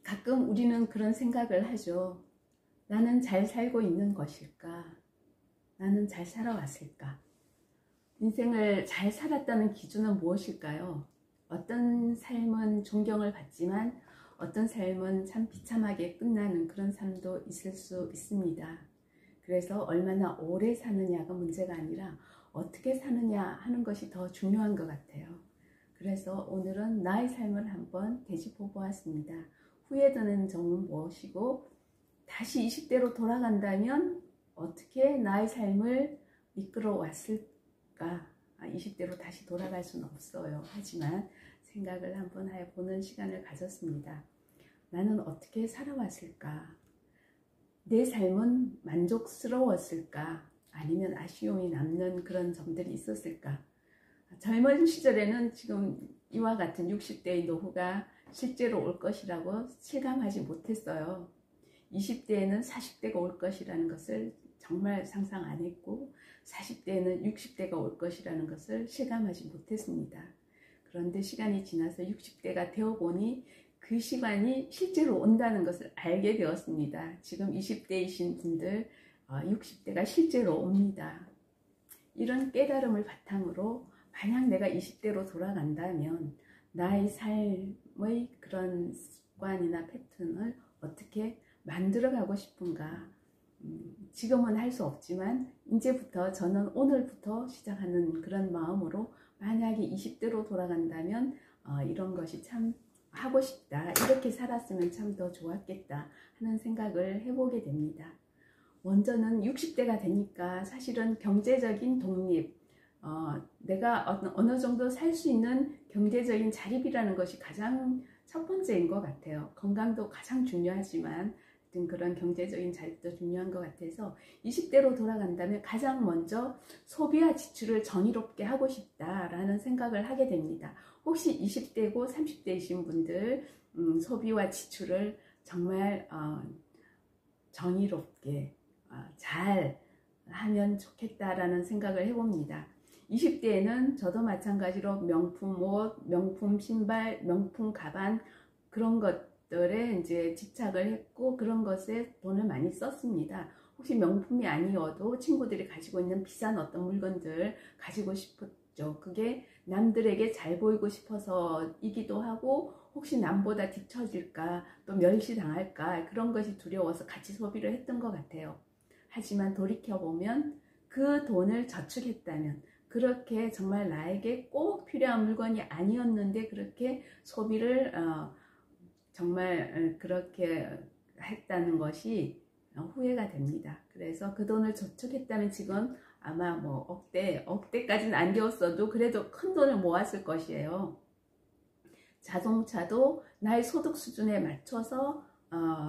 가끔 우리는 그런 생각을 하죠. 나는 잘 살고 있는 것일까? 나는 잘 살아왔을까? 인생을 잘 살았다는 기준은 무엇일까요? 어떤 삶은 존경을 받지만 어떤 삶은 참 비참하게 끝나는 그런 삶도 있을 수 있습니다. 그래서 얼마나 오래 사느냐가 문제가 아니라 어떻게 사느냐 하는 것이 더 중요한 것 같아요. 그래서 오늘은 나의 삶을 한번 되짚어 보았습니다. 후회되는 점은 무엇이고 다시 20대로 돌아간다면 어떻게 나의 삶을 이끌어 왔을까? 20대로 다시 돌아갈 수는 없어요. 하지만 생각을 한번 해보는 시간을 가졌습니다. 나는 어떻게 살아왔을까? 내 삶은 만족스러웠을까? 아니면 아쉬움이 남는 그런 점들이 있었을까? 젊은 시절에는 지금 이와 같은 60대의 노후가 실제로 올 것이라고 실감하지 못했어요. 20대에는 40대가 올 것이라는 것을 정말 상상 안 했고 40대에는 60대가 올 것이라는 것을 실감하지 못했습니다. 그런데 시간이 지나서 60대가 되어보니 그 시간이 실제로 온다는 것을 알게 되었습니다. 지금 20대이신 분들 60대가 실제로 옵니다. 이런 깨달음을 바탕으로 만약 내가 20대로 돌아간다면 나의 삶의 그런 습관이나 패턴을 어떻게 만들어가고 싶은가? 지금은 할 수 없지만 이제부터 저는 오늘부터 시작하는 그런 마음으로 만약에 20대로 돌아간다면 이런 것이 참 하고 싶다. 이렇게 살았으면 참 더 좋았겠다 하는 생각을 해보게 됩니다. 먼저는 60대가 되니까 사실은 경제적인 독립, 내가 어느 정도 살 수 있는 경제적인 자립이라는 것이 가장 첫 번째인 것 같아요. 건강도 가장 중요하지만 그런 경제적인 자립도 중요한 것 같아서 20대로 돌아간다면 가장 먼저 소비와 지출을 정의롭게 하고 싶다라는 생각을 하게 됩니다. 혹시 20대고 30대이신 분들 소비와 지출을 정말 정의롭게 잘 하면 좋겠다라는 생각을 해봅니다. 20대에는 저도 마찬가지로 명품 옷, 명품 신발, 명품 가방 그런 것들에 이제 집착을 했고 그런 것에 돈을 많이 썼습니다. 혹시 명품이 아니어도 친구들이 가지고 있는 비싼 어떤 물건들 가지고 싶었죠. 그게 남들에게 잘 보이고 싶어서이기도 하고 혹시 남보다 뒤처질까 또 멸시당할까 그런 것이 두려워서 같이 소비를 했던 것 같아요. 하지만 돌이켜보면 그 돈을 저축했다면 그렇게 정말 나에게 꼭 필요한 물건이 아니었는데 그렇게 소비를 정말 그렇게 했다는 것이 후회가 됩니다. 그래서 그 돈을 저축했다면 지금 아마 뭐 억대까지는 안 되었어도 그래도 큰 돈을 모았을 것이에요. 자동차도 나의 소득 수준에 맞춰서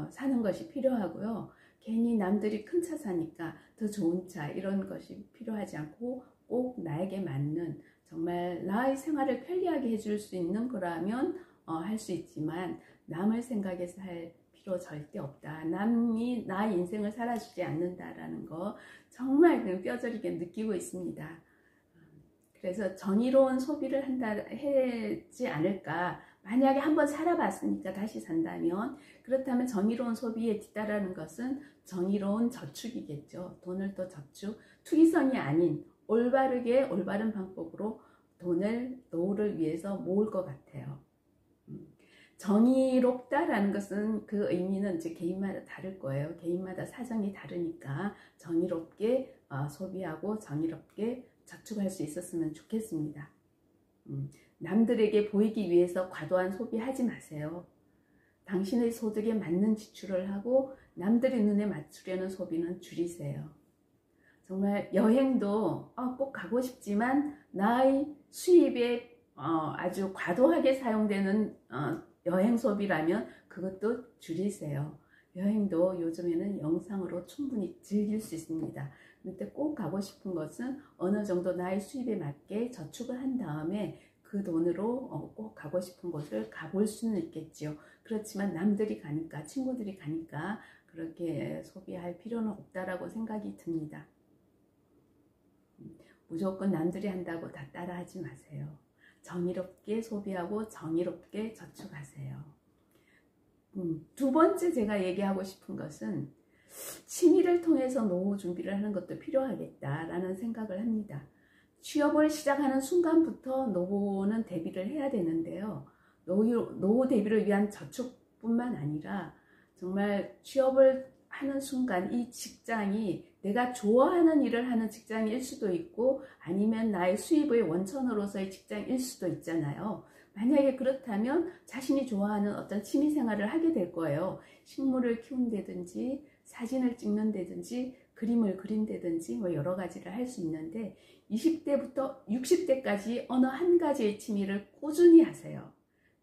사는 것이 필요하고요. 괜히 남들이 큰 차 사니까 더 좋은 차 이런 것이 필요하지 않고 꼭 나에게 맞는 정말 나의 생활을 편리하게 해줄 수 있는 거라면 할 수 있지만 남을 생각해서 할 필요 절대 없다. 남이 나의 인생을 살아주지 않는다라는 거 정말 뼈저리게 느끼고 있습니다. 그래서 정의로운 소비를 하지 않을까. 만약에 한번 살아봤으니까 다시 산다면 그렇다면 정의로운 소비에 뒤따르는 것은 정의로운 저축이겠죠. 돈을 또 저축, 투기성이 아닌 올바른 방법으로 돈을 노후를 위해서 모을 것 같아요. 정의롭다라는 것은 그 의미는 이제 개인마다 다를 거예요. 개인마다 사정이 다르니까 정의롭게 소비하고 정의롭게 저축할 수 있었으면 좋겠습니다. 남들에게 보이기 위해서 과도한 소비하지 마세요. 당신의 소득에 맞는 지출을 하고 남들의 눈에 맞추려는 소비는 줄이세요. 정말 여행도 꼭 가고 싶지만 나의 수입에 아주 과도하게 사용되는 여행 소비라면 그것도 줄이세요. 여행도 요즘에는 영상으로 충분히 즐길 수 있습니다. 근데 꼭 가고 싶은 것은 어느 정도 나의 수입에 맞게 저축을 한 다음에 그 돈으로 꼭 가고 싶은 곳을 가볼 수는 있겠지요. 그렇지만 남들이 가니까 친구들이 가니까 그렇게 소비할 필요는 없다라고 생각이 듭니다. 무조건 남들이 한다고 다 따라하지 마세요. 정의롭게 소비하고 정의롭게 저축하세요. 두 번째 제가 얘기하고 싶은 것은 취미를 통해서 노후 준비를 하는 것도 필요하겠다라는 생각을 합니다. 취업을 시작하는 순간부터 노후는 대비를 해야 되는데요. 노후 대비를 위한 저축뿐만 아니라 정말 취업을 하는 순간 이 직장이 내가 좋아하는 일을 하는 직장일 수도 있고 아니면 나의 수입의 원천으로서의 직장일 수도 있잖아요. 만약에 그렇다면 자신이 좋아하는 어떤 취미생활을 하게 될 거예요. 식물을 키운다든지 사진을 찍는다든지 그림을 그린다든지 뭐 여러 가지를 할 수 있는데 20대부터 60대까지 어느 한 가지의 취미를 꾸준히 하세요.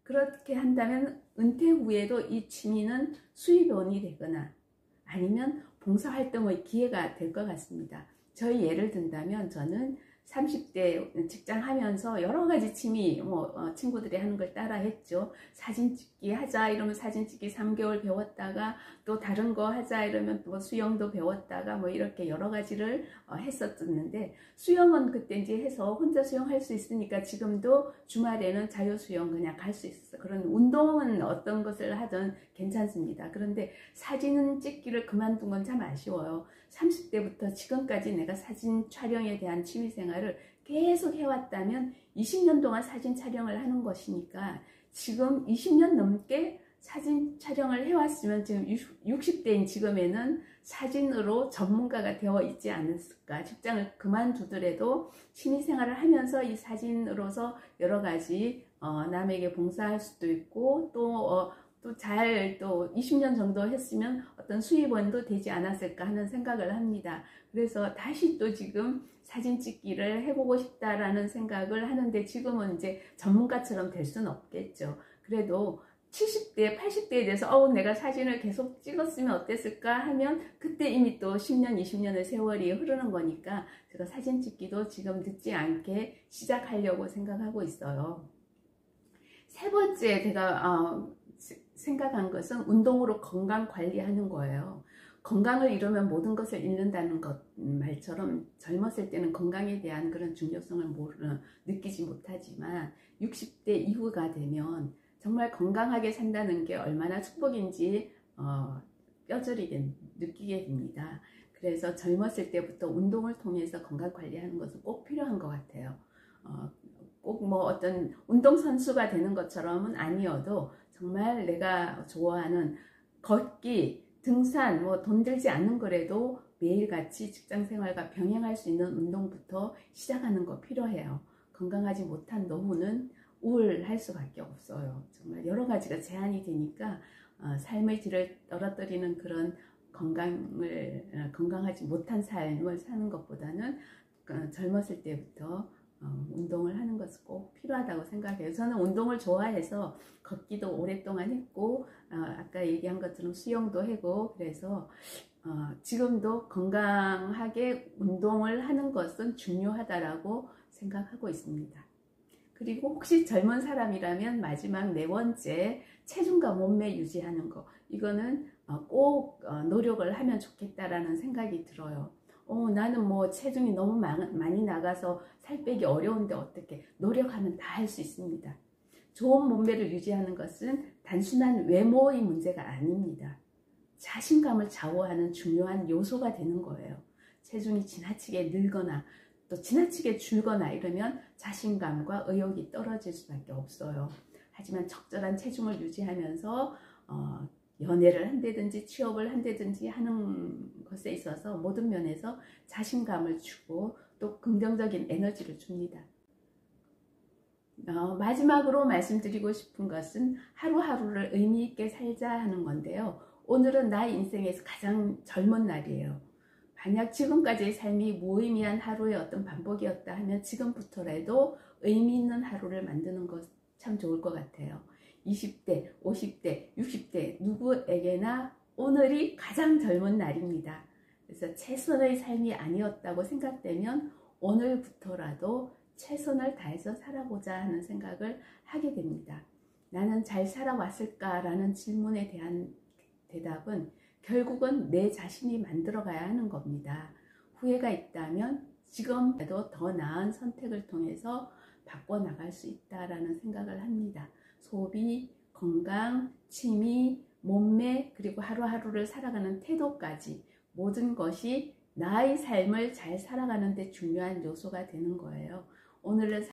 그렇게 한다면 은퇴 후에도 이 취미는 수입원이 되거나 아니면 봉사활동의 기회가 될 것 같습니다. 저희 예를 든다면 저는 30대 직장 하면서 여러 가지 취미 친구들이 하는 걸 따라 했죠. 사진 찍기 하자 이러면 사진 찍기 3개월 배웠다가 또 다른 거 하자 이러면 또 수영도 배웠다가 뭐 이렇게 여러 가지를 했었는데 수영은 그때 이제 해서 혼자 수영할 수 있으니까 지금도 주말에는 자유수영 그냥 갈 수 있어요. 그런 운동은 어떤 것을 하든 괜찮습니다. 그런데 사진 찍기를 그만둔 건 참 아쉬워요. 30대부터 지금까지 내가 사진 촬영에 대한 취미생활을 계속 해왔다면 20년 동안 사진 촬영을 하는 것이니까 지금 20년 넘게 사진 촬영을 해왔으면 지금 60대인 지금에는 사진으로 전문가가 되어 있지 않았을까. 직장을 그만두더라도 취미생활을 하면서 이 사진으로서 여러 가지 남에게 봉사할 수도 있고 또 20년 정도 했으면 어떤 수입원도 되지 않았을까 하는 생각을 합니다. 그래서 다시 또 지금 사진 찍기를 해보고 싶다라는 생각을 하는데 지금은 이제 전문가처럼 될 수는 없겠죠. 그래도 70대, 80대에 대해서 내가 사진을 계속 찍었으면 어땠을까 하면 그때 이미 또 10년, 20년의 세월이 흐르는 거니까 제가 사진 찍기도 지금 늦지 않게 시작하려고 생각하고 있어요. 세 번째 제가 생각한 것은 운동으로 건강 관리하는 거예요. 건강을 잃으면 모든 것을 잃는다는 것 말처럼 젊었을 때는 건강에 대한 그런 중요성을 느끼지 못하지만 60대 이후가 되면 정말 건강하게 산다는 게 얼마나 축복인지 뼈저리게 느끼게 됩니다. 그래서 젊었을 때부터 운동을 통해서 건강 관리하는 것은 꼭 필요한 것 같아요. 꼭 뭐 어떤 운동선수가 되는 것처럼은 아니어도 정말 내가 좋아하는 걷기, 등산, 돈 들지 않는 거라도 매일같이 직장생활과 병행할 수 있는 운동부터 시작하는 거 필요해요. 건강하지 못한 노후는 우울할 수밖에 없어요. 정말 여러 가지가 제한이 되니까 삶의 질을 떨어뜨리는 그런 건강하지 못한 삶을 사는 것보다는 젊었을 때부터 운동을 하는 것이 꼭 필요하다고 생각해요. 저는 운동을 좋아해서 걷기도 오랫동안 했고 아까 얘기한 것처럼 수영도 하고 그래서 지금도 건강하게 운동을 하는 것은 중요하다라고 생각하고 있습니다. 그리고 혹시 젊은 사람이라면 마지막 네 번째 체중과 몸매 유지하는 거 이거는 꼭 노력을 하면 좋겠다라는 생각이 들어요. 나는 뭐 체중이 너무 많이 나가서 살 빼기 어려운데 어떻게 노력하면 다 할 수 있습니다. 좋은 몸매를 유지하는 것은 단순한 외모의 문제가 아닙니다. 자신감을 좌우하는 중요한 요소가 되는 거예요. 체중이 지나치게 늘거나 또 지나치게 줄거나 이러면 자신감과 의욕이 떨어질 수밖에 없어요. 하지만 적절한 체중을 유지하면서 연애를 한다든지 취업을 한다든지 하는 것에 있어서 모든 면에서 자신감을 주고 또 긍정적인 에너지를 줍니다. 마지막으로 말씀드리고 싶은 것은 하루하루를 의미 있게 살자 하는 건데요. 오늘은 나의 인생에서 가장 젊은 날이에요. 만약 지금까지의 삶이 무의미한 하루의 어떤 반복이었다 하면 지금부터라도 의미 있는 하루를 만드는 것 참 좋을 것 같아요. 20대, 50대, 60대 누구에게나 오늘이 가장 젊은 날입니다. 그래서 최선의 삶이 아니었다고 생각되면 오늘부터라도 최선을 다해서 살아보자 하는 생각을 하게 됩니다. 나는 잘 살아왔을까라는 질문에 대한 대답은 결국은 내 자신이 만들어가야 하는 겁니다. 후회가 있다면 지금에도 더 나은 선택을 통해서 바꿔나갈 수 있다라는 생각을 합니다. 소비, 건강, 취미, 몸매, 그리고 하루하루를 살아가는 태도까지 모든 것이 나의 삶을 잘 살아가는 데 중요한 요소가 되는 거예요. 오늘의